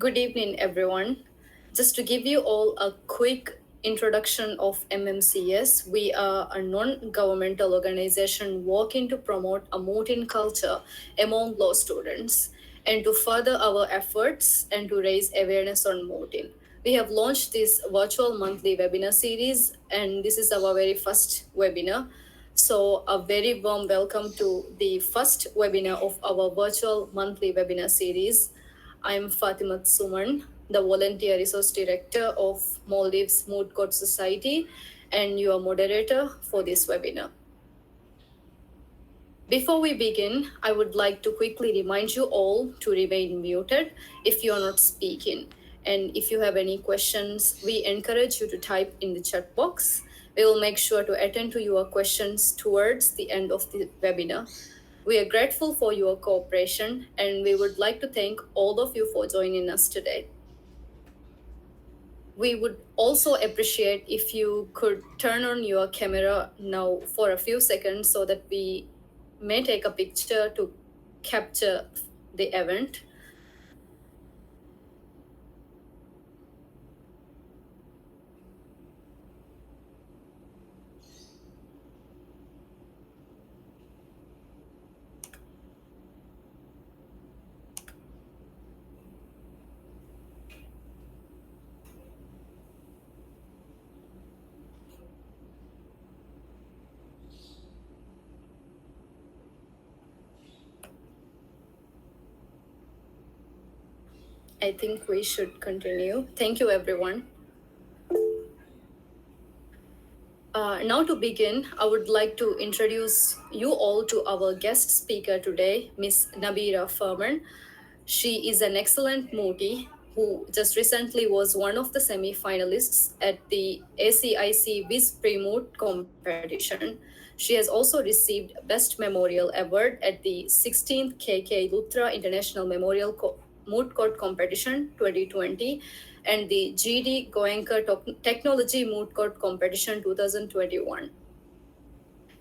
Good evening, everyone. Just to give you all a quick introduction of MMCS, we are a non governmental organization working to promote a mooting culture among law students and to further our efforts and to raise awareness on mooting. We have launched this virtual monthly webinar series, and this is our very first webinar. So, a very warm welcome to the first webinar of our virtual monthly webinar series. I'm Fatima Suman, the Volunteer Resource Director of Maldives Moot Court Society, and your moderator for this webinar. Before we begin, I would like to quickly remind you all to remain muted if you are not speaking. And if you have any questions, we encourage you to type in the chat box. We will make sure to attend to your questions towards the end of the webinar. We are grateful for your cooperation and we would like to thank all of you for joining us today. We would also appreciate if you could turn on your camera now for a few seconds so that we may take a picture to capture the event. I think we should continue. Thank you, everyone. Now to begin, I would like to introduce you all to our guest speaker today, Miss Nabira Farman. She is an excellent Mootie who just recently was one of the semi-finalists at the ACIC Vis Pre-Moot competition. She has also received Best Memorial Award at the 16th KK Luthra International Moot Court Competition 2020 and the GD Goenka Technology Moot Court Competition 2021.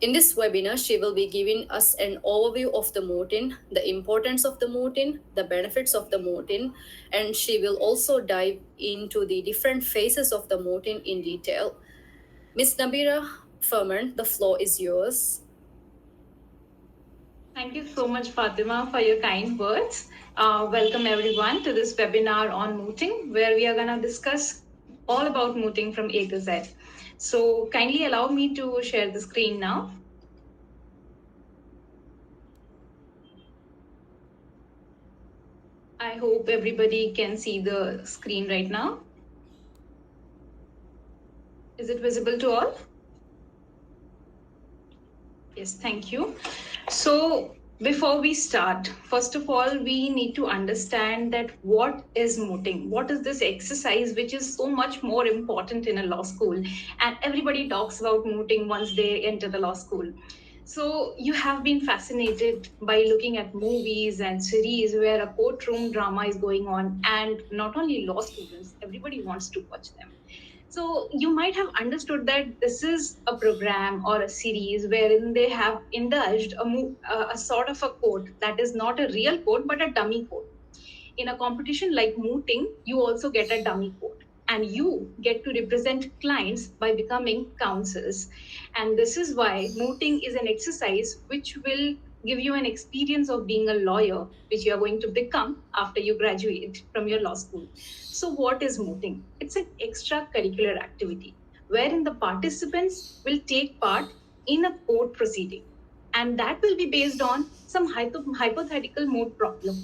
In this webinar, she will be giving us an overview of the mooting, the importance of the mooting, the benefits of the mooting, and she will also dive into the different phases of the mooting in detail. Ms. Nabira Farman, the floor is yours. Thank you so much, Fatima, for your kind words. Welcome everyone to this webinar on mooting, where we are going to discuss all about mooting from A to Z. So kindly allow me to share the screen now. I hope everybody can see the screen right now. Is it visible to all? Yes, thank you. So before we start, first of all, we need to understand that what is mooting? What is this exercise which is so much more important in a law school? And everybody talks about mooting once they enter the law school. So you have been fascinated by looking at movies and series where a courtroom drama is going on, and not only law students, everybody wants to watch them. So you might have understood that this is a program or a series wherein they have indulged a sort of a code that is not a real code but a dummy code. In a competition like mooting, you also get a dummy code and you get to represent clients by becoming counsels. And this is why mooting is an exercise which will give you an experience of being a lawyer, which you are going to become after you graduate from your law school. So, what is mooting? It's an extracurricular activity wherein the participants will take part in a court proceeding, and that will be based on some hypothetical moot problem.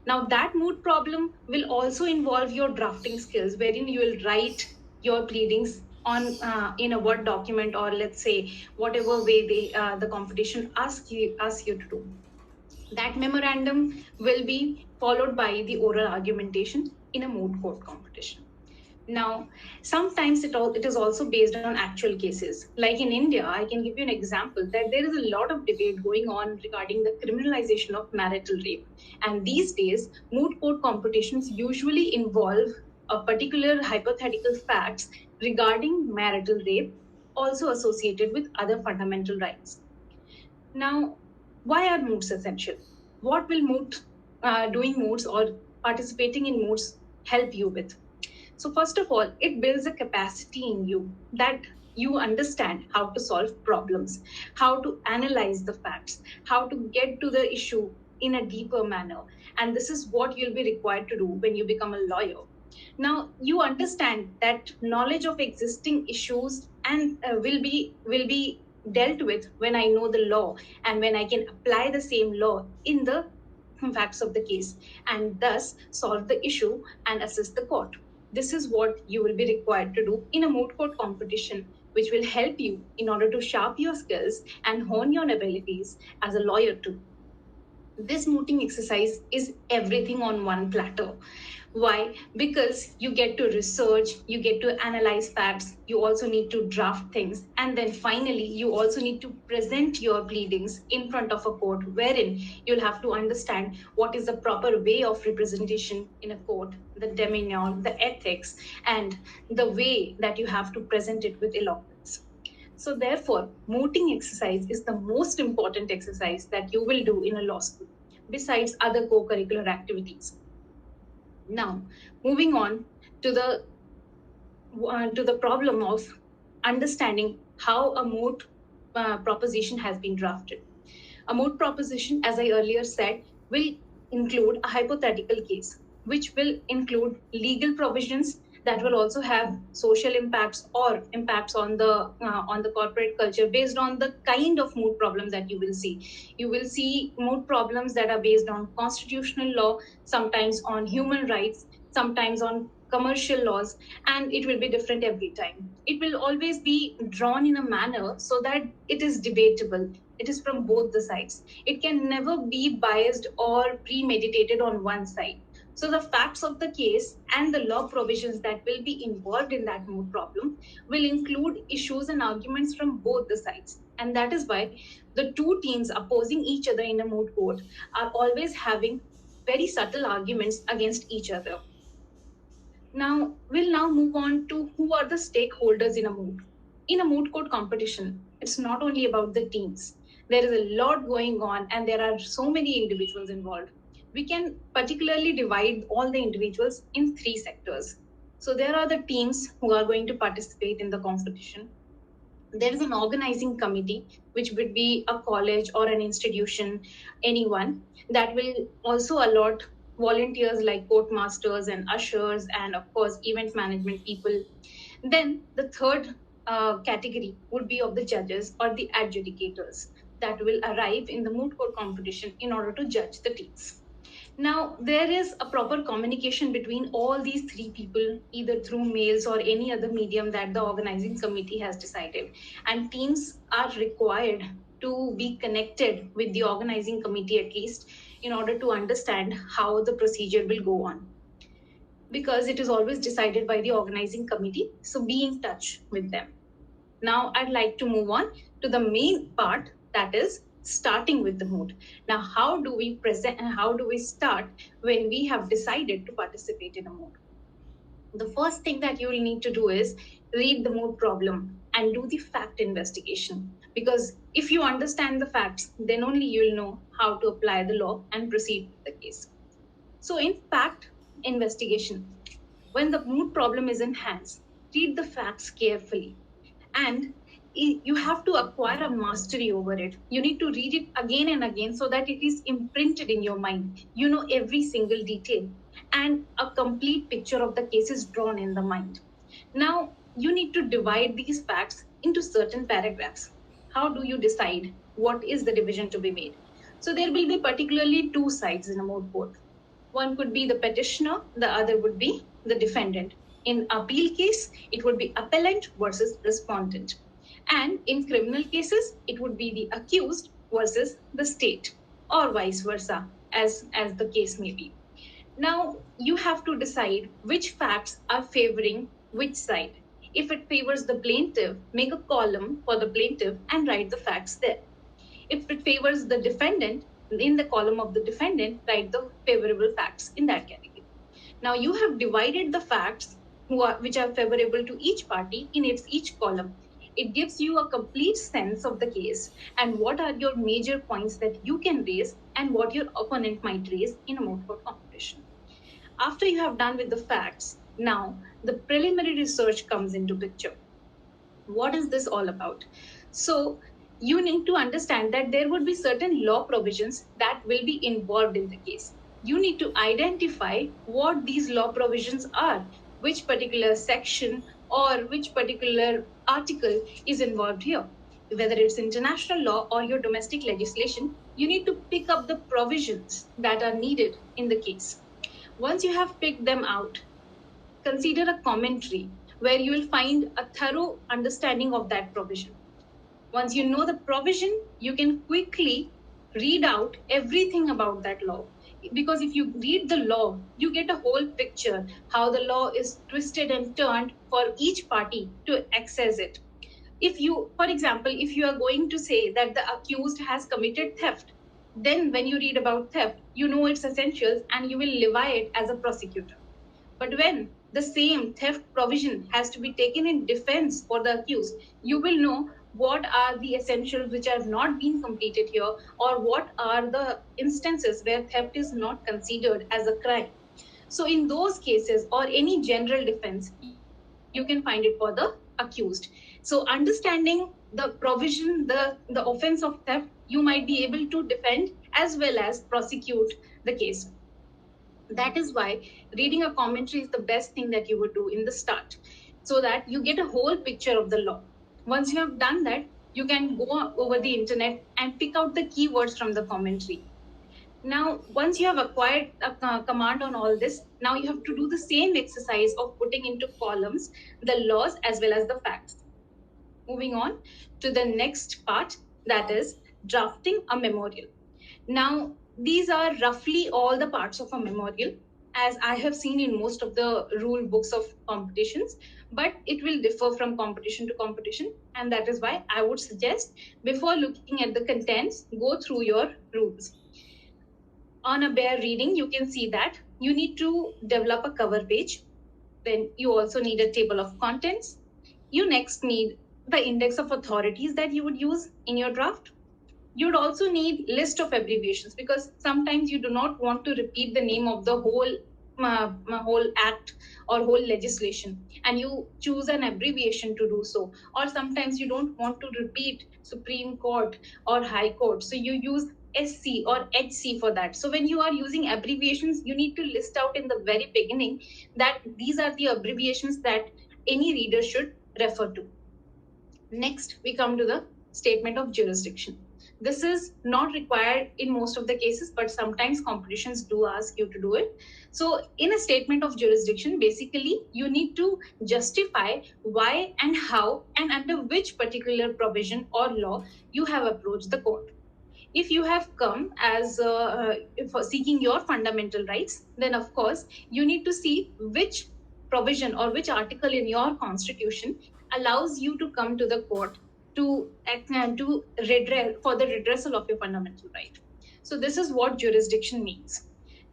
Now, that moot problem will also involve your drafting skills, wherein you will write your pleadings on in a Word document, or let's say whatever way the competition asks you to do. That memorandum will be followed by the oral argumentation in a moot court competition. Now, sometimes it is also based on actual cases. Like in India, I can give you an example that there is a lot of debate going on regarding the criminalization of marital rape. And these days, moot court competitions usually involve a particular hypothetical facts regarding marital rape, also associated with other fundamental rights. Now, why are moots essential? What will doing moots or participating in moots help you with. So, first of all, it builds a capacity in you that you understand how to solve problems, how to analyze the facts, how to get to the issue in a deeper manner. And this is what you'll be required to do when you become a lawyer. Now, you understand that knowledge of existing issues and will be dealt with when I know the law and when I can apply the same law in the facts of the case and thus solve the issue and assist the court. This is what you will be required to do in a moot court competition, which will help you in order to sharpen your skills and hone your abilities as a lawyer too. This mooting exercise is everything on one platter. Why? Because you get to research, you get to analyze facts, you also need to draft things, and then finally, you also need to present your pleadings in front of a court, wherein you'll have to understand what is the proper way of representation in a court, the demeanor, the ethics, and the way that you have to present it with eloquence. So, therefore, mooting exercise is the most important exercise that you will do in a law school, besides other co curricular activities. Now, moving on to the problem of understanding how a moot proposition has been drafted. A moot proposition, as I earlier said, will include a hypothetical case, which will include legal provisions that will also have social impacts or impacts on the corporate culture based on the kind of moot problems that you will see. You will see moot problems that are based on constitutional law, sometimes on human rights, sometimes on commercial laws, and it will be different every time. It will always be drawn in a manner so that it is debatable. It is from both the sides. It can never be biased or premeditated on one side. So the facts of the case and the law provisions that will be involved in that moot problem will include issues and arguments from both the sides. And that is why the two teams opposing each other in a moot court are always having very subtle arguments against each other. Now, we'll now move on to who are the stakeholders in a moot. In a moot court competition, it's not only about the teams. There is a lot going on and there are so many individuals involved. We can particularly divide all the individuals in three sectors. So there are the teams who are going to participate in the competition. There is an organizing committee, which would be a college or an institution, anyone, that will also allot volunteers like court masters and ushers, and of course, event management people. Then the third category would be of the judges or the adjudicators that will arrive in the moot court competition in order to judge the teams. Now, there is a proper communication between all these three people, either through mails or any other medium that the organizing committee has decided. And teams are required to be connected with the organizing committee at least in order to understand how the procedure will go on. Because it is always decided by the organizing committee, so be in touch with them. Now, I'd like to move on to the main part, that is starting with the moot. Now, how do we present and how do we start when we have decided to participate in a moot? The first thing that you will need to do is read the moot problem and do the fact investigation. Because if you understand the facts, then only you will know how to apply the law and proceed with the case. So, in fact investigation, when the moot problem is in hands, read the facts carefully and you have to acquire a mastery over it. You need to read it again and again so that it is imprinted in your mind. You know every single detail and a complete picture of the case is drawn in the mind. Now, you need to divide these facts into certain paragraphs. How do you decide what is the division to be made? So, there will be particularly two sides in a moot court. One could be the petitioner, the other would be the defendant. In appeal case, it would be appellant versus respondent. And in criminal cases, it would be the accused versus the state, or vice versa, as the case may be. Now, you have to decide which facts are favoring which side. If it favors the plaintiff, make a column for the plaintiff and write the facts there. If it favors the defendant, in the column of the defendant, write the favorable facts in that category. Now, you have divided the facts which are favorable to each party in its each column. It gives you a complete sense of the case and what are your major points that you can raise and what your opponent might raise in a moot court competition. After you have done with the facts, now the preliminary research comes into picture. What is this all about? So you need to understand that there would be certain law provisions that will be involved in the case. You need to identify what these law provisions are, which particular section or which particular article is involved here. Whether it's international law or your domestic legislation, you need to pick up the provisions that are needed in the case. Once you have picked them out, consider a commentary where you will find a thorough understanding of that provision. Once you know the provision, you can quickly read out everything about that law. Because if you read the law, you get a whole picture how the law is twisted and turned for each party to access it. If you, for example, if you are going to say that the accused has committed theft, then when you read about theft, you know its essentials and you will levy it as a prosecutor. But when the same theft provision has to be taken in defense for the accused, you will know what are the essentials which have not been completed here, or what are the instances where theft is not considered as a crime. So, in those cases, or any general defense, you can find it for the accused. So, understanding the provision, the offense of theft, you might be able to defend as well as prosecute the case. That is why reading a commentary is the best thing that you would do in the start, so that you get a whole picture of the law. Once you have done that, you can go over the internet and pick out the keywords from the commentary. Now, once you have acquired a command on all this, now you have to do the same exercise of putting into columns the laws as well as the facts. Moving on to the next part, that is drafting a memorial. Now, these are roughly all the parts of a memorial, as I have seen in most of the rule books of competitions, but it will differ from competition to competition. And that is why I would suggest, before looking at the contents, go through your rules. On a bare reading, you can see that you need to develop a cover page. Then you also need a table of contents. You next need the index of authorities that you would use in your draft. You'd also need list of abbreviations, because sometimes you do not want to repeat the name of the whole act or whole legislation, and you choose an abbreviation to do so. Or sometimes you don't want to repeat Supreme Court or High Court, so you use SC or HC for that. So when you are using abbreviations, you need to list out in the very beginning that these are the abbreviations that any reader should refer to. Next, we come to the statement of jurisdiction. This is not required in most of the cases, but sometimes competitions do ask you to do it. So, in a statement of jurisdiction, basically, you need to justify why and how and under which particular provision or law you have approached the court. If you have come as for seeking your fundamental rights, then of course you need to see which provision or which article in your constitution allows you to come to the court to to redress for the redressal of your fundamental right. So this is what jurisdiction means.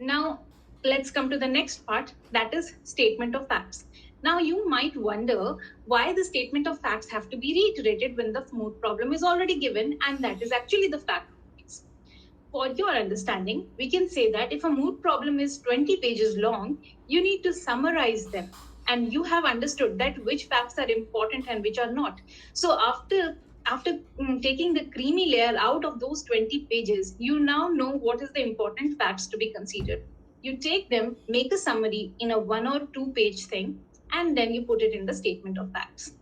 Now let's come to the next part, that is statement of facts. Now you might wonder why the statement of facts have to be reiterated when the moot problem is already given, and that is actually the fact. For your understanding, we can say that if a moot problem is 20 pages long, you need to summarize them, and you have understood that which facts are important and which are not. So after taking the creamy layer out of those 20 pages, you now know what is the important facts to be considered. You take them, make a summary in a 1 or 2 page thing, and then you put it in the statement of facts.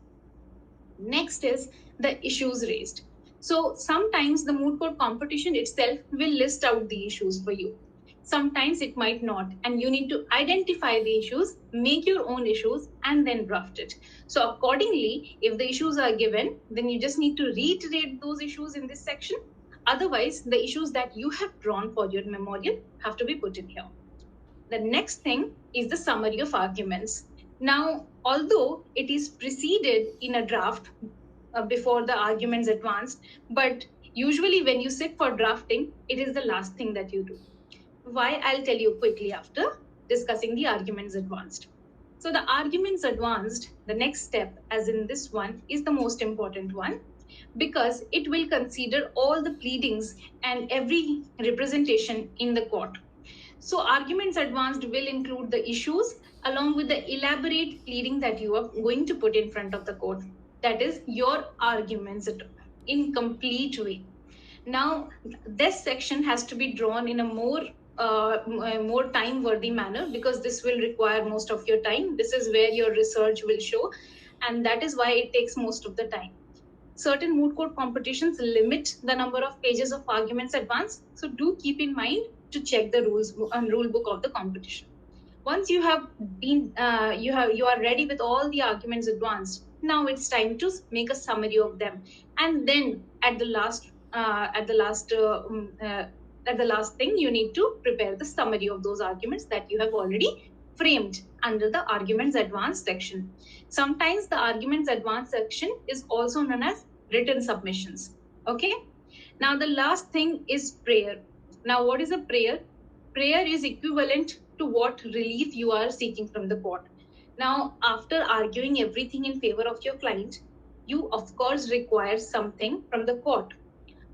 Next is the issues raised. So sometimes the moot court competition itself will list out the issues for you. Sometimes it might not, and you need to identify the issues, make your own issues, and then draft it. So accordingly, if the issues are given, then you just need to reiterate those issues in this section. Otherwise, the issues that you have drawn for your memorial have to be put in here. The next thing is the summary of arguments. Now, although it is preceded in a draft before the arguments advanced, but usually when you sit for drafting, it is the last thing that you do. Why? I'll tell you quickly after discussing the arguments advanced. So the arguments advanced, the next step, as in this one, is the most important one, because it will consider all the pleadings and every representation in the court. So arguments advanced will include the issues along with the elaborate pleading that you are going to put in front of the court. That is your arguments in complete way. Now, this section has to be drawn in a more time worthy manner, because this will require most of your time. This is where your research will show, and that is why it takes most of the time. Certain moot court competitions limit the number of pages of arguments advanced, so do keep in mind to check the rules and rule book of the competition. Once you have been you are ready with all the arguments advanced, now it's time to make a summary of them, and then at the last at the last thing, you need to prepare the summary of those arguments that you have already framed under the arguments advanced section. Sometimes the arguments advanced section is also known as written submissions. Okay, now the last thing is prayer. Now, what is a prayer? Prayer is equivalent to what relief you are seeking from the court. Now, after arguing everything in favor of your client, you of course require something from the court.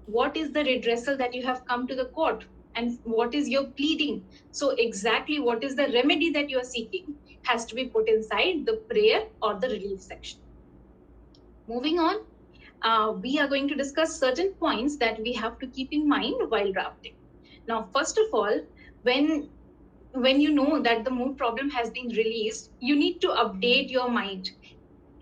What is the redressal that you have come to the court, and what is your pleading? So exactly what is the remedy that you are seeking has to be put inside the prayer or the relief section. Moving on, we are going to discuss certain points that we have to keep in mind while drafting. Now, first of all, when you know that the moot problem has been released, you need to update your mind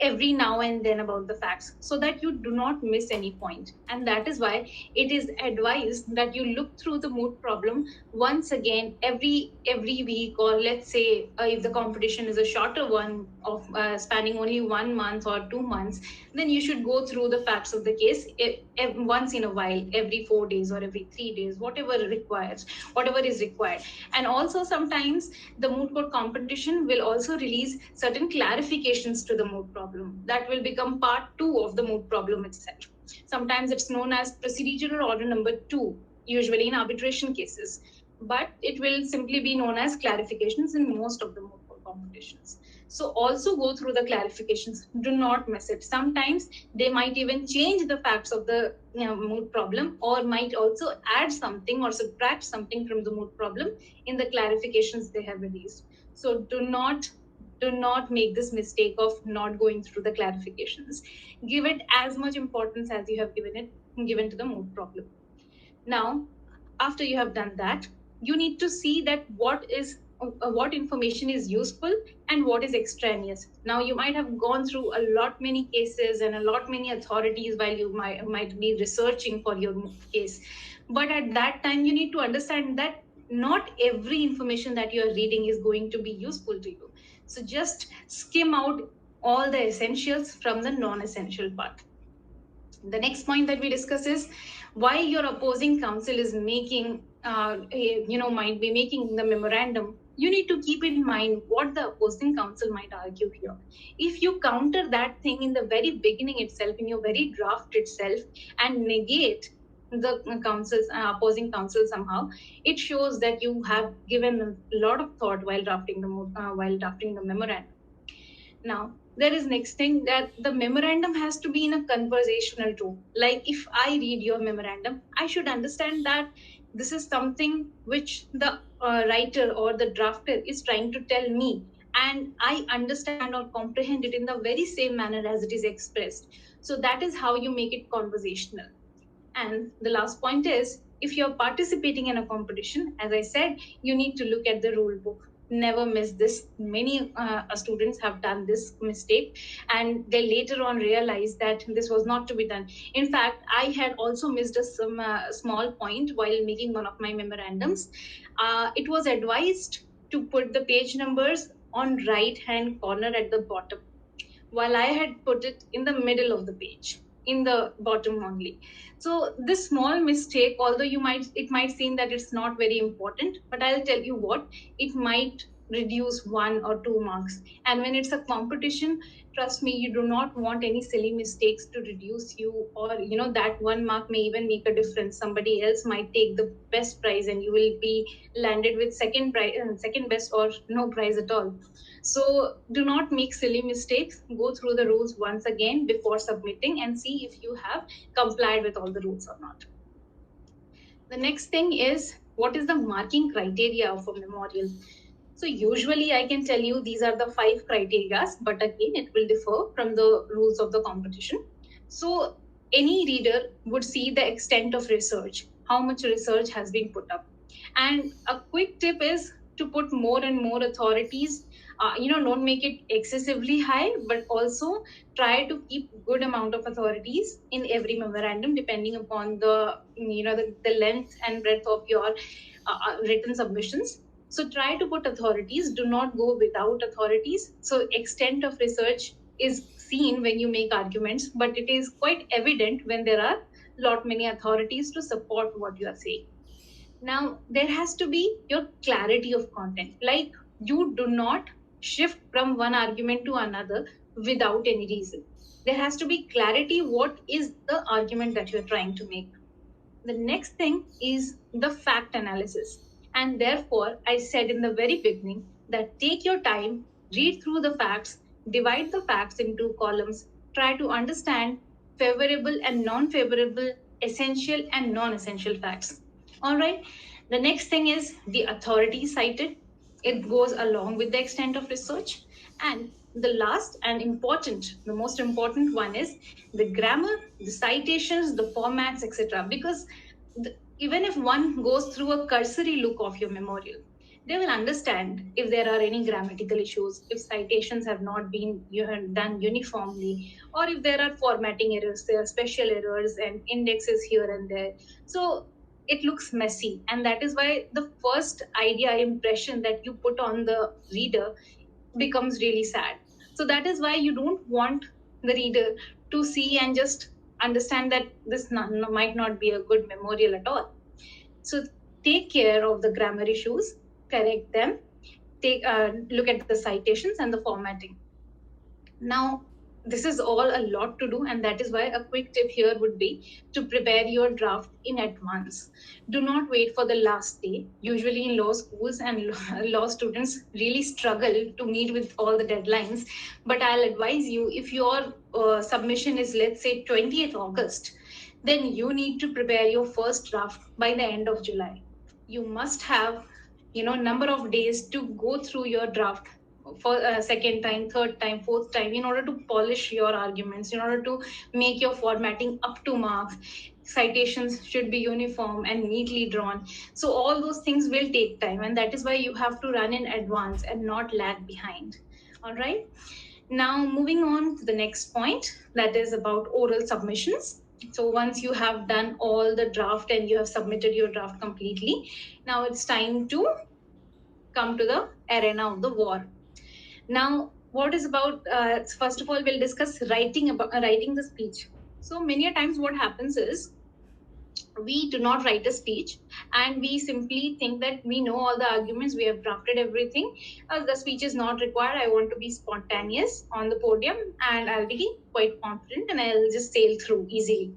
every now and then about the facts, so that you do not miss any point. And that is why it is advised that you look through the moot problem once again every week, or let's say if the competition is a shorter one of spanning only 1 month or 2 months, then you should go through the facts of the case once in a while, every 4 days or every 3 days, whatever is required. And also sometimes the moot court competition will also release certain clarifications to the moot problem that will become part 2 of the moot problem itself. Sometimes it's known as procedural order number 2, usually in arbitration cases, but it will simply be known as clarifications in most of the moot court competitions. So also go through the clarifications. Do not miss it. Sometimes they might even change the facts of the moot problem, or might also add something or subtract something from the moot problem in the clarifications they have released. So do not make this mistake of not going through the clarifications. Give it as much importance as you have given to the moot problem. Now, after you have done that, you need to see that what information is useful and what is extraneous. Now, you might have gone through a lot many cases and a lot many authorities while you might be researching for your case, but at that time you need to understand that not every information that you are reading is going to be useful to you. So just skim out all the essentials from the non-essential part. The next point that we discuss is why your opposing counsel is making might be making the memorandum. You need to keep in mind what the opposing counsel might argue here. If you counter that thing in the very beginning itself, in your very draft itself, and negate the opposing counsel somehow, it shows that you have given a lot of thought while drafting the memorandum. Now, there is next thing, that the memorandum has to be in a conversational tone. Like if I read your memorandum, I should understand that this is something which the writer or the drafter is trying to tell me, and I understand or comprehend it in the very same manner as it is expressed. So that is how you make it conversational. And the last point is, if you're participating in a competition, as I said, you need to look at the rule book. Never miss this. Many students have done this mistake, and they later on realize that this was not to be done. In fact, I had also missed a small point while making one of my memorandums. It was advised to put the page numbers on right hand corner at the bottom, while I had put it in the middle of the page, in the bottom only. So this small mistake, although it might seem that it's not very important, but I'll tell you what, it might reduce 1 or 2 marks. And when it's a competition, trust me, you do not want any silly mistakes to reduce you, or that 1 mark may even make a difference. Somebody else might take the best prize and you will be landed with second best or no prize at all. So do not make silly mistakes. Go through the rules once again before submitting and see if you have complied with all the rules or not. The next thing is what is the marking criteria of a memorial? So usually I can tell you these are the 5 criteria, but again it will differ from the rules of the competition. So any reader would see the extent of research, how much research has been put up. And a quick tip is to put more and more authorities. Don't make it excessively high, but also try to keep good amount of authorities in every memorandum, depending upon the length and breadth of your written submissions. So try to put authorities, do not go without authorities. So extent of research is seen when you make arguments, but it is quite evident when there are lot many authorities to support what you are saying. Now, there has to be your clarity of content. Like, you do not shift from one argument to another without any reason. There has to be clarity what is the argument that you're trying to make. The next thing is the fact analysis. And therefore, I said in the very beginning that take your time, read through the facts, divide the facts into columns, try to understand favorable and non favorable, essential and non essential facts. All right. The next thing is the authority cited. It goes along with the extent of research. And the last and important, the most important one is the grammar, the citations, the formats, etc. Because even if one goes through a cursory look of your memorial, they will understand if there are any grammatical issues, if citations have not been done uniformly, or if there are formatting errors, there are special errors and indexes here and there. So it looks messy, and that is why the first idea impression that you put on the reader becomes really sad. So that is why you don't want the reader to see and just understand that this might not be a good memorial at all. So take care of the grammar issues, correct them, take look at the citations and the formatting. Now, this is all a lot to do, and that is why a quick tip here would be to prepare your draft in advance. Do not wait for the last day. Usually, in law schools and law students really struggle to meet with all the deadlines. But I'll advise you, if your submission is, let's say, 20th August, then you need to prepare your first draft by the end of July. You must have number of days to go through your draft for a second time, third time, fourth time, in order to polish your arguments, in order to make your formatting up to mark. Citations should be uniform and neatly drawn. So all those things will take time, and that is why you have to run in advance and not lag behind. All right. Now, moving on to the next point, that is about oral submissions. So once you have done all the draft and you have submitted your draft completely, now it's time to come to the arena of the war. Now, what is about? First of all, we'll discuss writing the speech. So many a times, what happens is we do not write a speech, and we simply think that we know all the arguments, we have drafted everything, the speech is not required, I want to be spontaneous on the podium and I'll be quite confident and I'll just sail through easily.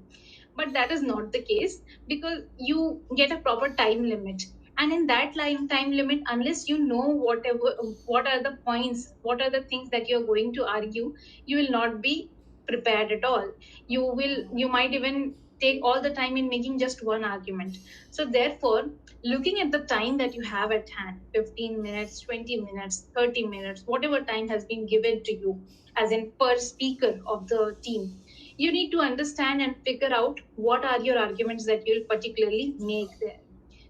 But that is not the case, because you get a proper time limit, and in that time limit, unless you know what are the points, what are the things that you're going to argue, you will not be prepared at all. You might even take all the time in making just one argument. So therefore, looking at the time that you have at hand, 15 minutes, 20 minutes, 30 minutes, whatever time has been given to you as in per speaker of the team, you need to understand and figure out what are your arguments that you'll particularly make there.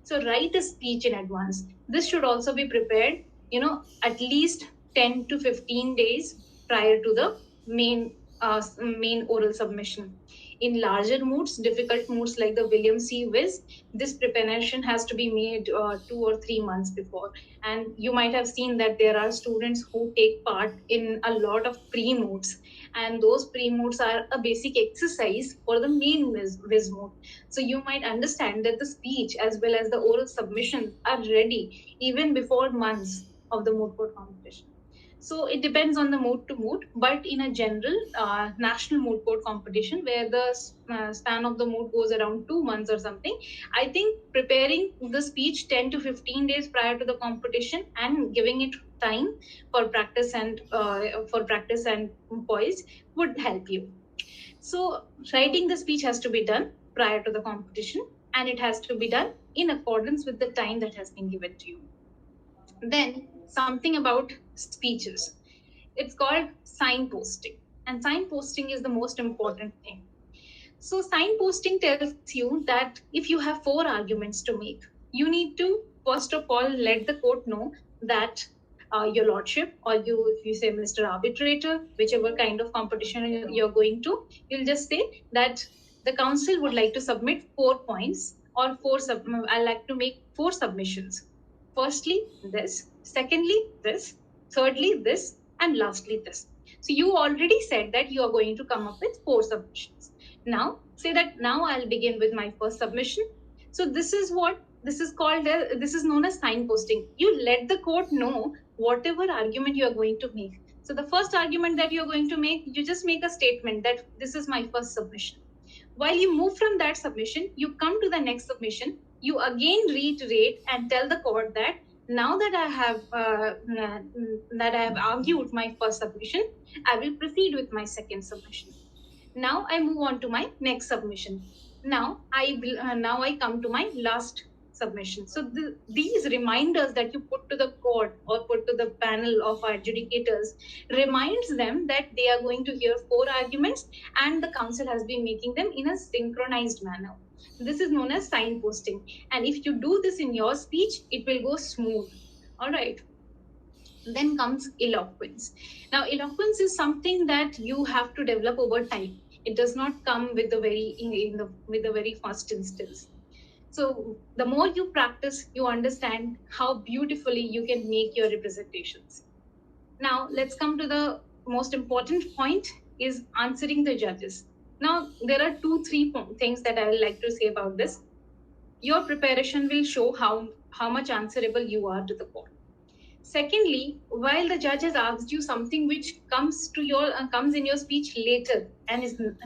So write a speech in advance. This should also be prepared, at least 10 to 15 days prior to the main oral submission. In larger moots, difficult moots like the William C. Vis, this preparation has to be made 2 or 3 months before. And you might have seen that there are students who take part in a lot of pre-moots, and those pre-moots are a basic exercise for the main Vis moot. So you might understand that the speech as well as the oral submissions are ready even before months of the moot court competition. So it depends on the moot to moot, but in a general national moot court competition where the span of the moot goes around 2 months or something, I think preparing the speech 10 to 15 days prior to the competition and giving it time for practice and poise would help you. So writing the speech has to be done prior to the competition, and it has to be done in accordance with the time that has been given to you. Then something about speeches. It's called signposting, and signposting is the most important thing. So signposting tells you that if you have 4 arguments to make, you need to first of all let the court know that your lordship, or you, if you say Mr. Arbitrator, whichever kind of competition you're going to, you'll just say that the council would like to submit 4 points, or I like to make 4 submissions. Firstly, this. Secondly, this. Thirdly, this. And lastly, this. So you already said that you are going to come up with 4 submissions. Now, say that now I'll begin with my first submission. So this is what this is called. This is known as signposting. You let the court know whatever argument you are going to make. So the first argument that you're going to make, you just make a statement that this is my first submission. While you move from that submission, you come to the next submission. You again reiterate and tell the court that now that I have argued my first submission, I will proceed with my second submission. Now I move on to my next submission. Now I come to my last submission. So these reminders that you put to the court or put to the panel of adjudicators reminds them that they are going to hear 4 arguments, and the council has been making them in a synchronized manner. This is known as signposting, and if you do this in your speech, it will go smooth. All right. Then comes eloquence. Now, eloquence is something that you have to develop over time. It does not come with the with the very first instance. So the more you practice, you understand how beautifully you can make your representations. Now let's come to the most important point, is answering the judges. Now there are 2-3 things that I would like to say about this. Your preparation will show how much answerable you are to the court. Secondly, while the judge has asked you something which comes in your speech later and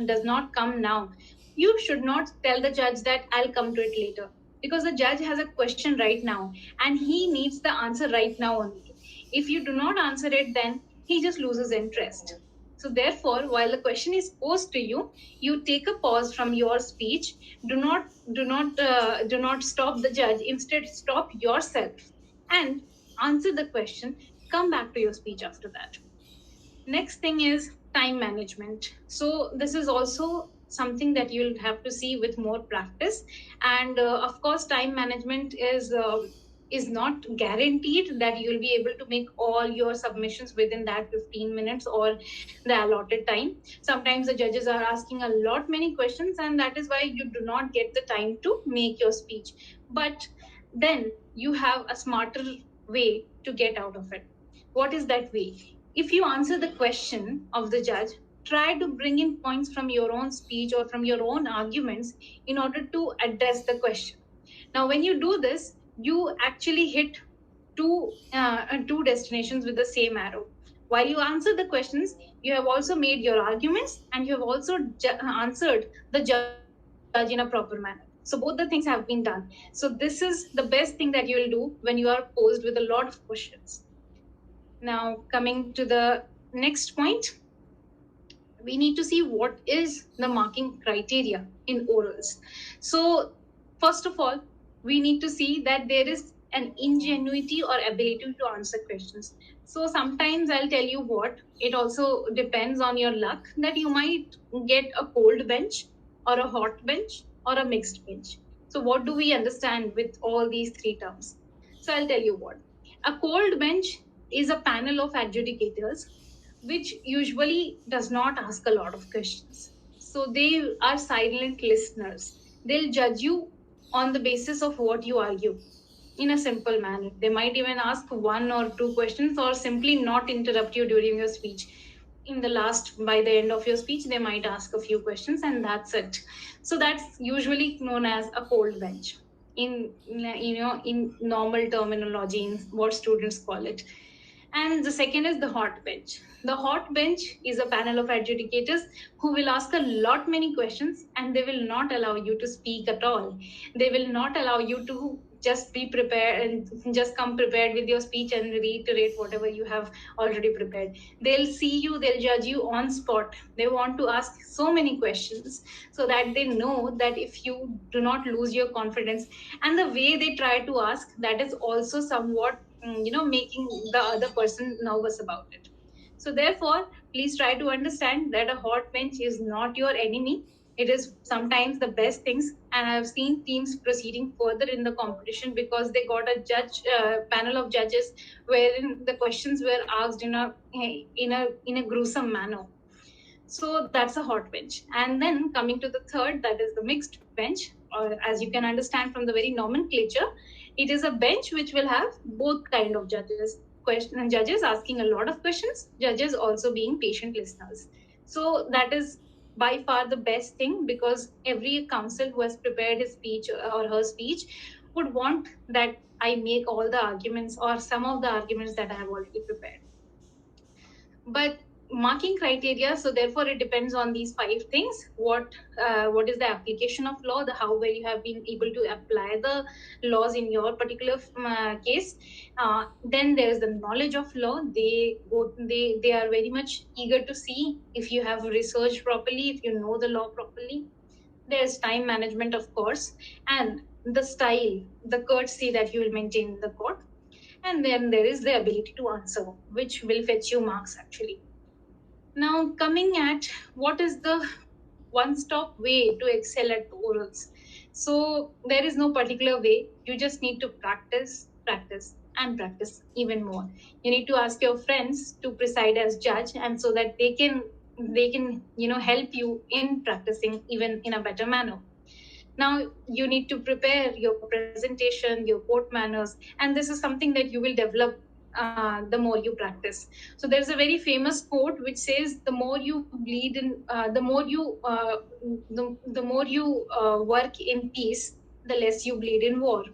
does not come now, you should not tell the judge that I'll come to it later, because the judge has a question right now and he needs the answer right now only. If you do not answer it, then he just loses interest. So therefore, while the question is posed to you, you take a pause from your speech. Do not stop the judge. Instead, stop yourself and answer the question. Come back to your speech after that. Next thing is time management. So this is also something that you'll have to see with more practice, and of course time management is not guaranteed that you'll be able to make all your submissions within that 15 minutes or the allotted time. Sometimes the judges are asking a lot many questions, and that is why you do not get the time to make your speech. But then you have a smarter way to get out of it. What is that way? If you answer the question of the judge, try to bring in points from your own speech or from your own arguments in order to address the question. Now, when you do this, you actually hit two destinations with the same arrow. While you answer the questions, you have also made your arguments, and you have also answered the judge in a proper manner. So both the things have been done. So this is the best thing that you will do when you are posed with a lot of questions. Now, coming to the next point, we need to see what is the marking criteria in orals. So first of all, we need to see that there is an ingenuity or ability to answer questions. So sometimes I'll tell you what, it also depends on your luck that you might get a cold bench or a hot bench or a mixed bench. So what do we understand with all these 3 terms? So I'll tell you what. A cold bench is a panel of adjudicators which usually does not ask a lot of questions. So they are silent listeners. They'll judge you on the basis of what you argue in a simple manner. They might even ask 1 or 2 questions, or simply not interrupt you during your speech. By the end of your speech, they might ask a few questions, and that's it. So that's usually known as a cold bench in normal terminology, in what students call it. And the second is the hot bench. The hot bench is a panel of adjudicators who will ask a lot many questions, and they will not allow you to speak at all. They will not allow you to just be prepared and just come prepared with your speech and reiterate whatever you have already prepared. They'll see you, they'll judge you on spot. They want to ask so many questions so that they know that if you do not lose your confidence. And the way they try to ask, that is also somewhat making the other person nervous about it. So therefore, please try to understand that a hot bench is not your enemy. It is sometimes the best things, and I've seen teams proceeding further in the competition because they got a judge panel of judges wherein the questions were asked in a gruesome manner. So that's a hot bench. And then coming to the third, that is the mixed bench, or as you can understand from the very nomenclature, it is a bench which will have both kind of judges. Judges asking a lot of questions, judges also being patient listeners. So that is by far the best thing, because every counsel who has prepared his speech or her speech would want that I make all the arguments or some of the arguments that I have already prepared. But marking criteria, so therefore it depends on these five things. What is the application of law, the how well you have been able to apply the laws in your particular case. Then there's the knowledge of law. They are very much eager to see if you have researched properly, if you know the law properly. There's time management, of course, and the style, the courtesy that you will maintain in the court. And then there is the ability to answer, which will fetch you marks actually. Now, coming at what is the one stop way to excel at orals. So, there is no particular way. You just need to practice, practice, and practice even more. You need to ask your friends to preside as judge, and so that they can help you in practicing even in a better manner. Now you need to prepare your presentation, your court manners, and this is something that you will develop the more you practice. So there's a very famous quote which says, "The more you bleed in, the more you work in peace, the less you bleed in war."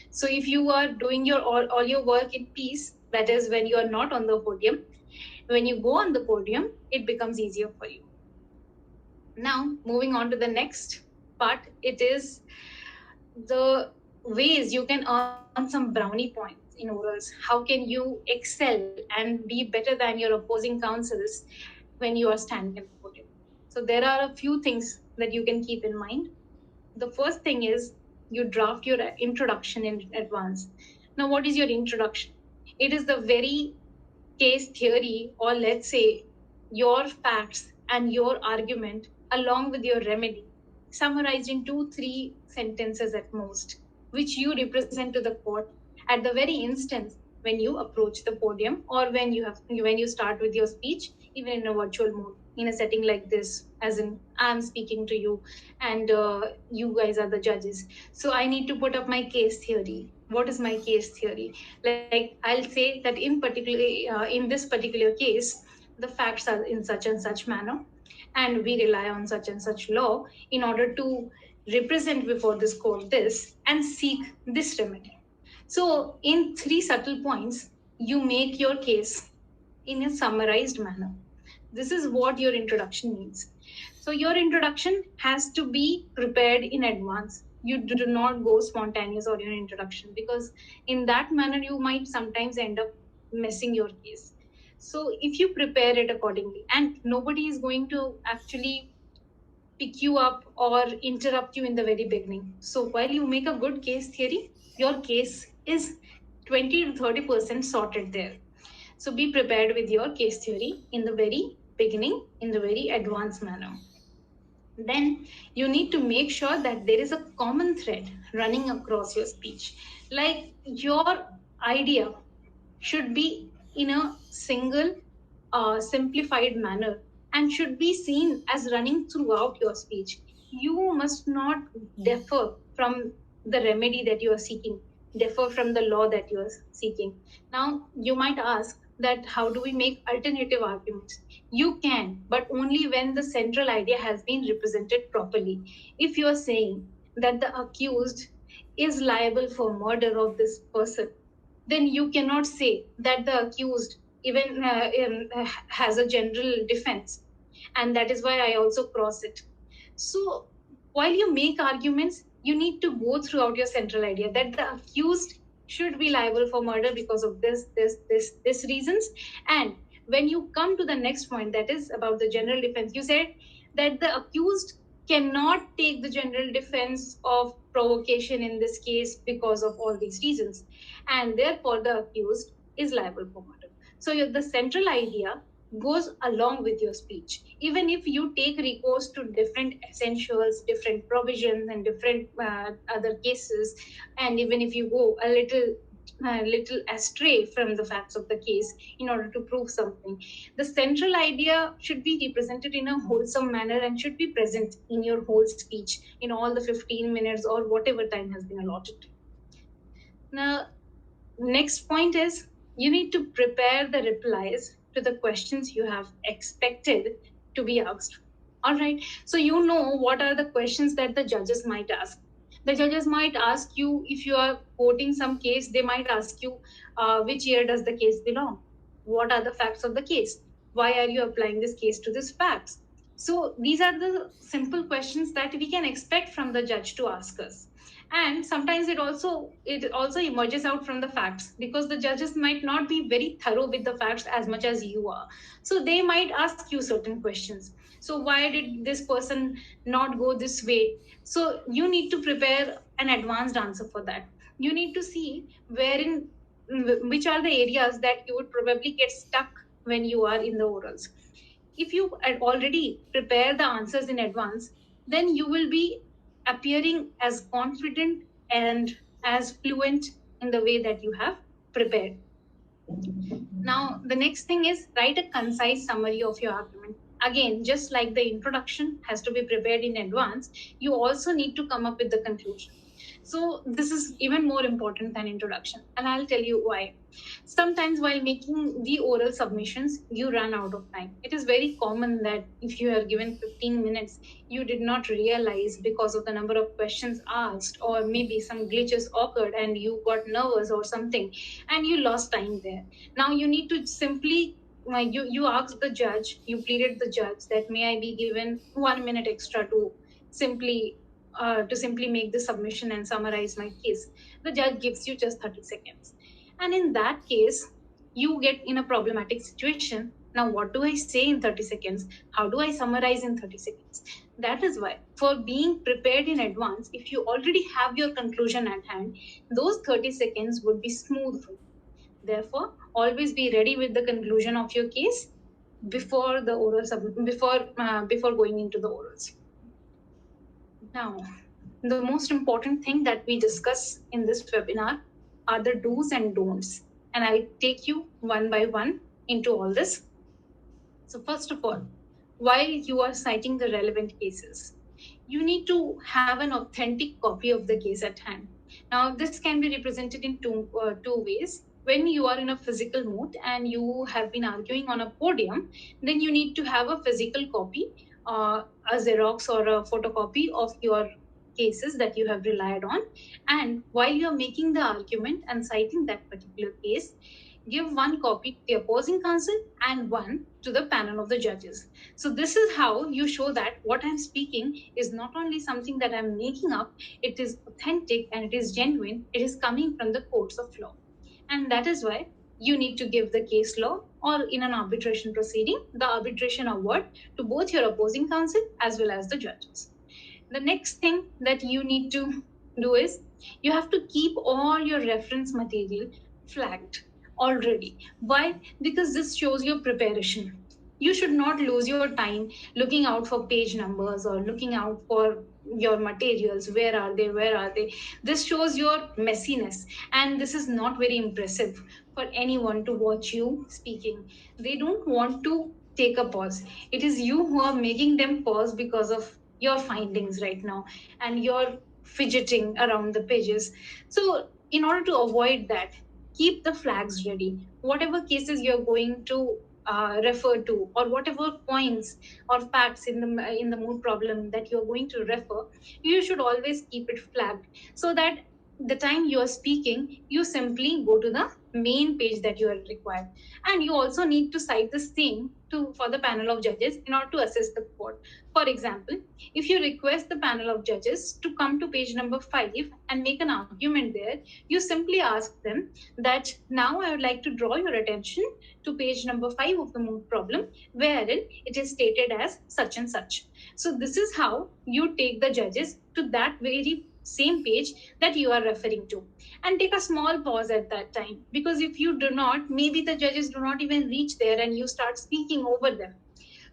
So if you are doing all your work in peace, that is when you are not on the podium. When you go on the podium, it becomes easier for you. Now, moving on to the next part, it is the ways you can earn some brownie points in orals. How can you excel and be better than your opposing counsels when you are standing at the podium? So, there are a few things that you can keep in mind. The first thing is you draft your introduction in advance. Now, what is your introduction? It is the very case theory, or let's say your facts and your argument along with your remedy, summarized in 2-3 sentences at most, which you represent to the court at the very instant when you approach the podium, or when you start with your speech, even in a virtual mode, in a setting like this, as in I'm speaking to you and you guys are the judges. So I need to put up my case theory. What is my case theory? Like I'll say that in this particular case, the facts are in such and such manner, and we rely on such and such law in order to represent before this court this and seek this remedy. So, in three subtle points, you make your case in a summarized manner. This is what your introduction means. So, your introduction has to be prepared in advance. You do not go spontaneous on your introduction, because in that manner, you might sometimes end up messing your case. So, if you prepare it accordingly, and nobody is going to actually pick you up or interrupt you in the very beginning. So while you make a good case theory, your case is 20 to 30% sorted there. So be prepared with your case theory in the very beginning, in the very advanced manner. Then you need to make sure that there is a common thread running across your speech. Like your idea should be in a single, simplified manner, and should be seen as running throughout your speech. You must not differ from the remedy that you are seeking, differ from the law that you are seeking. Now, you might ask that how do we make alternative arguments? You can, but only when the central idea has been represented properly. If you are saying that the accused is liable for murder of this person, then you cannot say that the accused even has a general defense, and that is why I also cross it. So while you make arguments, you need to go throughout your central idea that the accused should be liable for murder because of this reasons. And when you come to the next point, that is about the general defense, you said that the accused cannot take the general defense of provocation in this case because of all these reasons, and therefore the accused is liable for murder. So the central idea goes along with your speech. Even if you take recourse to different essentials, different provisions, and different other cases, and even if you go a little astray from the facts of the case in order to prove something, the central idea should be represented in a wholesome manner and should be present in your whole speech in all the 15 minutes or whatever time has been allotted. Now, next point is you need to prepare the replies to the questions you have expected to be asked. All right. So you know what are the questions that the judges might ask. The judges might ask you, if you are quoting some case, they might ask you, which year does the case belong? What are the facts of the case? Why are you applying this case to this facts? So these are the simple questions that we can expect from the judge to ask us. And sometimes it also emerges out from the facts, because the judges might not be very thorough with the facts as much as you are. So they might ask you certain questions. So why did this person not go this way? So you need to prepare an advanced answer for that. You need to see which are the areas that you would probably get stuck when you are in the orals. If you had already prepare the answers in advance, then you will be appearing as confident and as fluent in the way that you have prepared. Now, the next thing is write a concise summary of your argument. Again, just like the introduction has to be prepared in advance, you also need to come up with the conclusion. So, this is even more important than introduction, and I'll tell you why. Sometimes, while making the oral submissions, you run out of time. It is very common that if you are given 15 minutes, you did not realize because of the number of questions asked, or maybe some glitches occurred and you got nervous or something, and you lost time there. Now you need to simply you asked the judge, you pleaded the judge that may I be given 1 minute extra simply to simply make the submission and summarize my case. The judge gives you just 30 seconds, and in that case you get in a problematic situation. Now what do I say in 30 seconds? How do I summarize in 30 seconds? That is why, for being prepared in advance, if you already have your conclusion at hand, those 30 seconds would be smooth for you. Therefore, always be ready with the conclusion of your case before the before going into the orals. Now, the most important thing that we discuss in this webinar are the do's and don'ts, and I'll take you one by one into all this. So, first of all, while you are citing the relevant cases, you need to have an authentic copy of the case at hand. Now, this can be represented in two ways. When you are in a physical moot and you have been arguing on a podium, then you need to have a physical copy, a Xerox or a photocopy of your cases that you have relied on. And while you are making the argument and citing that particular case, give one copy to the opposing counsel and one to the panel of the judges. So this is how you show that what I'm speaking is not only something that I'm making up, it is authentic and it is genuine, it is coming from the courts of law. And that is why you need to give the case law, or in an arbitration proceeding, the arbitration award to both your opposing counsel as well as the judges. The next thing that you need to do is you have to keep all your reference material flagged already. Why? Because this shows your preparation. You should not lose your time looking out for page numbers or looking out for your materials. Where are they? Where are they? This shows your messiness, and this is not very impressive for anyone to watch you speaking. They don't want to take a pause. It is you who are making them pause because of your findings right now, and you're fidgeting around the pages. So, in order to avoid that, keep the flags ready. Whatever cases you're going to refer to, or whatever points or facts in the moot problem that you're going to refer, you should always keep it flagged, so that the time you are speaking, you simply go to the main page that you are required. And you also need to cite the same to for the panel of judges in order to assess the court. For example, if you request the panel of judges to come to page number 5 and make an argument there, you simply ask them that now I would like to draw your attention to page number 5 of the Moot Problem, wherein it is stated as such and such. So this is how you take the judges to that very same page that you are referring to, and take a small pause at that time, because if you do not, maybe the judges do not even reach there and you start speaking over them.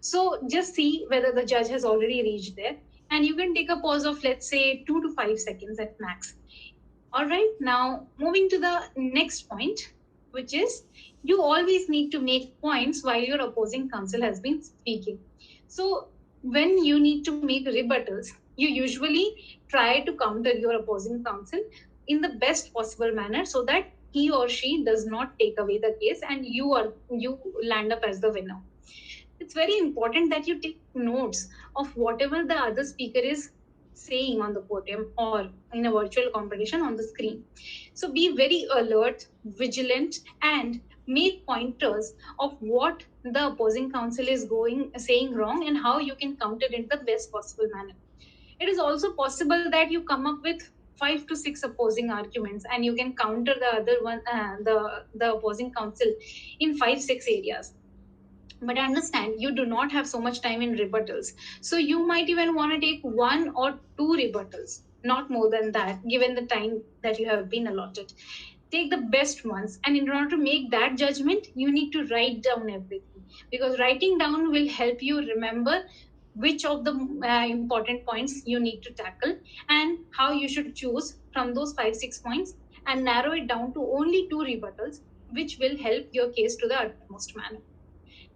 So just see whether the judge has already reached there, and you can take a pause of, let's say, 2 to 5 seconds at max. All right, now moving to the next point, which is you always need to make points while your opposing counsel has been speaking. So when you need to make rebuttals, you usually try to counter your opposing counsel in the best possible manner so that he or she does not take away the case and you land up as the winner. It's very important that you take notes of whatever the other speaker is saying on the podium or in a virtual competition on the screen. So be very alert, vigilant, and make pointers of what the opposing counsel is going saying wrong and how you can counter it in the best possible manner. It is also possible that you come up with 5 to 6 opposing arguments and you can counter the other one, the opposing counsel in 5 6 areas. But understand, you do not have so much time in rebuttals. So you might even want to take 1 or 2 rebuttals, not more than that, given the time that you have been allotted. Take the best ones. And in order to make that judgment, you need to write down everything. Because writing down will help you remember which of the important points you need to tackle and how you should choose from those 5 6 points and narrow it down to only 2 rebuttals, which will help your case to the utmost manner.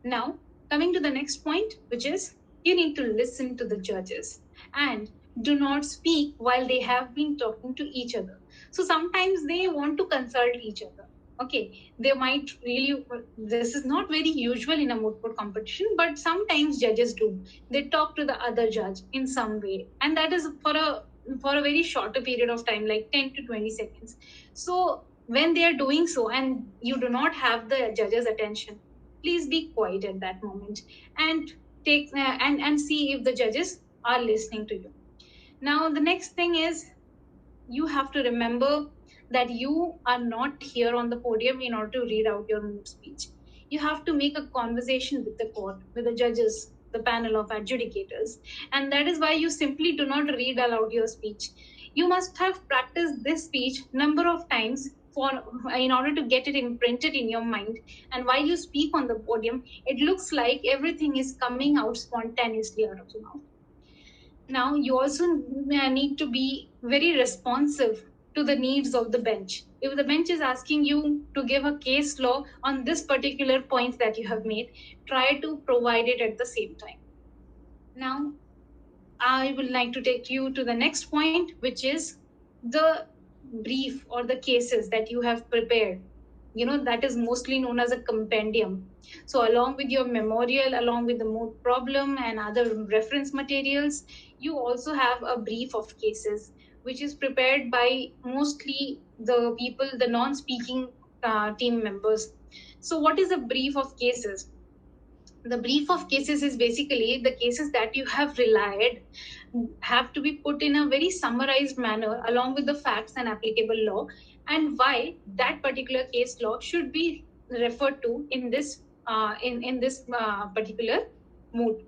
Now, coming to the next point, which is you need to listen to the judges and do not speak while they have been talking to each other. So sometimes they want to consult each other. Okay, they might really, this is not very usual in a moot court competition, but sometimes judges do. They talk to the other judge in some way, and that is for a very shorter period of time, like 10 to 20 seconds. So when they are doing so and you do not have the judge's attention, please be quiet at that moment and take and see if the judges are listening to you. Now the next thing is you have to remember that you are not here on the podium in order to read out your moot speech. You have to make a conversation with the court, with the judges, the panel of adjudicators, and that is why you simply do not read aloud your speech. You must have practiced this speech number of times for in order to get it imprinted in your mind, and while you speak on the podium it looks like everything is coming out spontaneously out of your mouth. Now, you also need to be very responsive to the needs of the bench. If the bench is asking you to give a case law on this particular point that you have made, try to provide it at the same time. Now, I would like to take you to the next point, which is the brief or the cases that you have prepared. That is mostly known as a compendium. So along with your memorial, along with the moot problem and other reference materials, you also have a brief of cases which is prepared by mostly the people, the non-speaking team members. So what is a brief of cases? The brief of cases is basically the cases that you have relied have to be put in a very summarized manner along with the facts and applicable law, and why that particular case law should be referred to in this particular mood.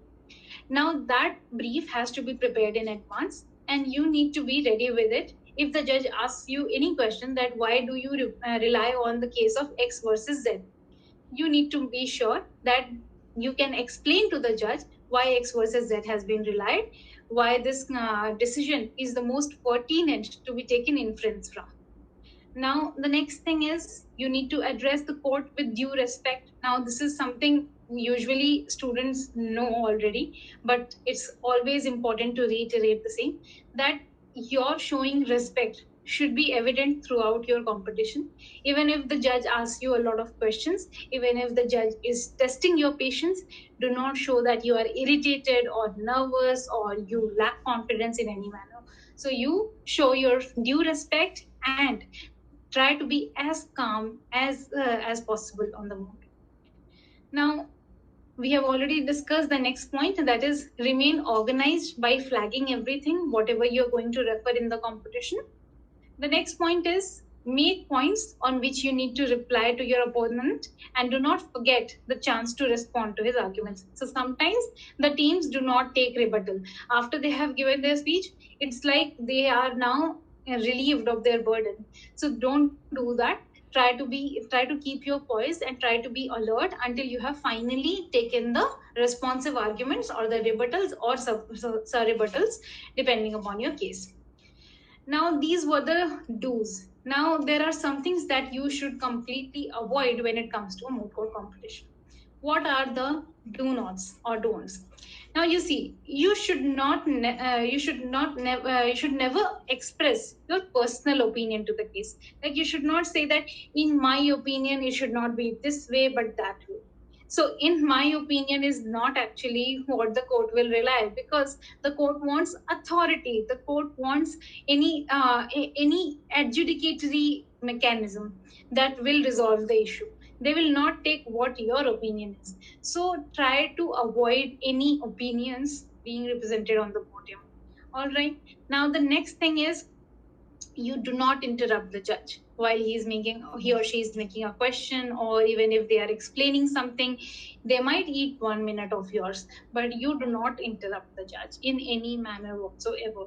Now that brief has to be prepared in advance and you need to be ready with it. If the judge asks you any question that why do you rely on the case of X versus Z, you need to be sure that you can explain to the judge why X versus Z has been relied, why this decision is the most pertinent to be taken inference from. Now, the next thing is you need to address the court with due respect. Now, this is something usually students know already, but it's always important to reiterate the same, that your showing respect should be evident throughout your competition. Even if the judge asks you a lot of questions, even if the judge is testing your patience, do not show that you are irritated or nervous or you lack confidence in any manner. So you show your due respect and Try to be as calm as possible on the moot. Now, we have already discussed the next point, that is remain organized by flagging everything, whatever you're going to refer in the competition. The next point is make points on which you need to reply to your opponent, and do not forget the chance to respond to his arguments. So sometimes the teams do not take rebuttal. After they have given their speech, it's like they are now relieved of their burden. So don't do that. Try to keep your poise and try to be alert until you have finally taken the responsive arguments or the rebuttals or rebuttals, depending upon your case. Now, these were the do's. Now, there are some things that you should completely avoid when it comes to a moot court competition. What are the do nots or don'ts? Now, you see, you should never express your personal opinion to the case. Like, you should not say that, in my opinion, it should not be this way, but that way. So, in my opinion, is not actually what the court will rely, because the court wants authority. The court wants any adjudicatory mechanism that will resolve the issue. They will not take what your opinion is. So try to avoid any opinions being represented on the podium. All right. Now the next thing is, you do not interrupt the judge while he or she is making a question, or even if they are explaining something. They might eat 1 minute of yours, but you do not interrupt the judge in any manner whatsoever.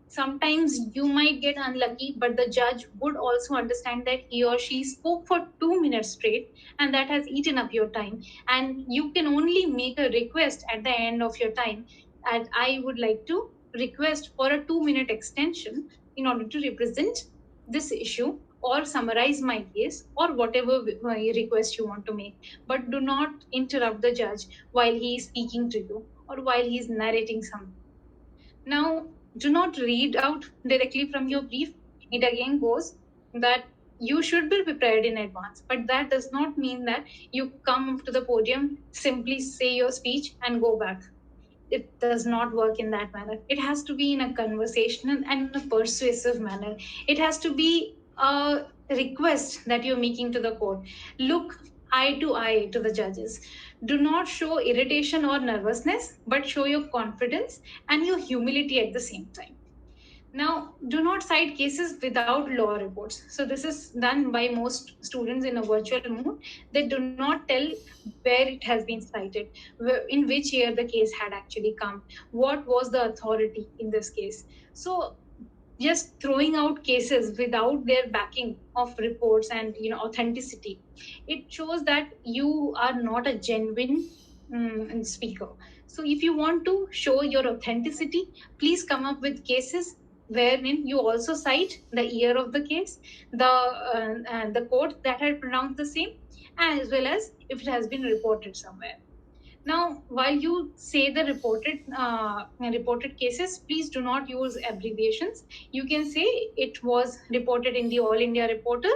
Sometimes you might get unlucky, but the judge would also understand that he or she spoke for 2 minutes straight, and that has eaten up your time. And you can only make a request at the end of your time, and I would like to request for a 2 minute extension in order to represent this issue or summarize my case, or whatever request you want to make. But do not interrupt the judge while he is speaking to you or while he is narrating something. Now, do not read out directly from your brief. It again goes that you should be prepared in advance, but that does not mean that you come to the podium, simply say your speech, and go back. It does not work in that manner. It has to be in a conversational and in a persuasive manner. It has to be a request that you're making to the court. Look eye to eye to the judges. Do not show irritation or nervousness, but show your confidence and your humility at the same time. Now, do not cite cases without law reports. So, this is done by most students in a virtual mood. They do not tell where it has been cited, in which year the case had actually come, what was the authority in this case. So, just throwing out cases without their backing of reports and authenticity, it shows that you are not a genuine speaker. So if you want to show your authenticity, please come up with cases wherein you also cite the year of the case, the court that had pronounced the same, as well as if it has been reported somewhere. Now, while you say the reported cases, please do not use abbreviations. You can say it was reported in the All India Reporter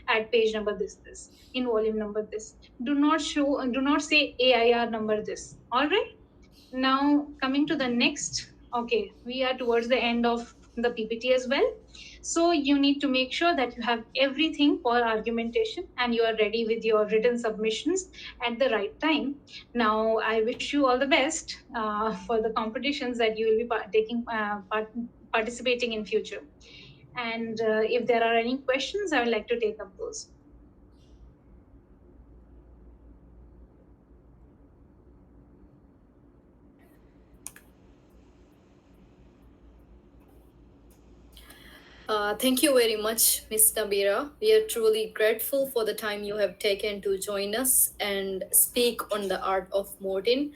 at page number this, in volume number this. Do not say AIR number this. All right. Now, coming to the next, okay, we are towards the end of the PPT as well. So, you need to make sure that you have everything for argumentation and you are ready with your written submissions at the right time. Now, I wish you all the best for the competitions that you will be participating in future. And if there are any questions, I would like to take up those. Thank you very much, Miss Nabira. We are truly grateful for the time you have taken to join us and speak on the art of mooting.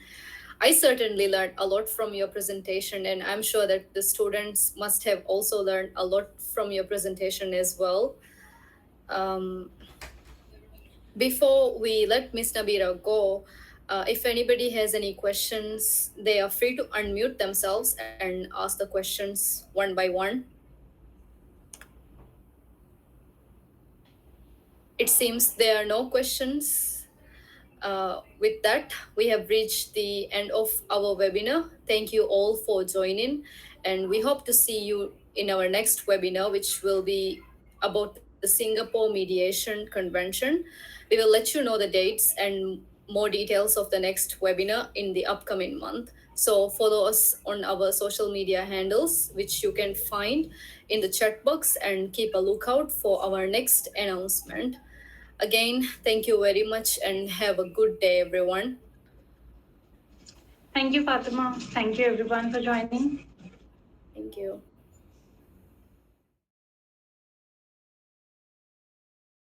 I certainly learned a lot from your presentation, and I'm sure that the students must have also learned a lot from your presentation as well. Um, Before we let Miss Nabira go, if anybody has any questions, they are free to unmute themselves and ask the questions one by one. It seems there are no questions. With that, we have reached the end of our webinar. Thank you all for joining, and we hope to see you in our next webinar, which will be about the the Singapore Mediation Convention. We will let you know the dates and more details of the next webinar in the upcoming month. So follow us on our social media handles, which you can find in the chat box, and keep a lookout for our next announcement. Again, thank you very much and have a good day, everyone. Thank you, Fatima. Thank you, everyone, for joining. Thank you.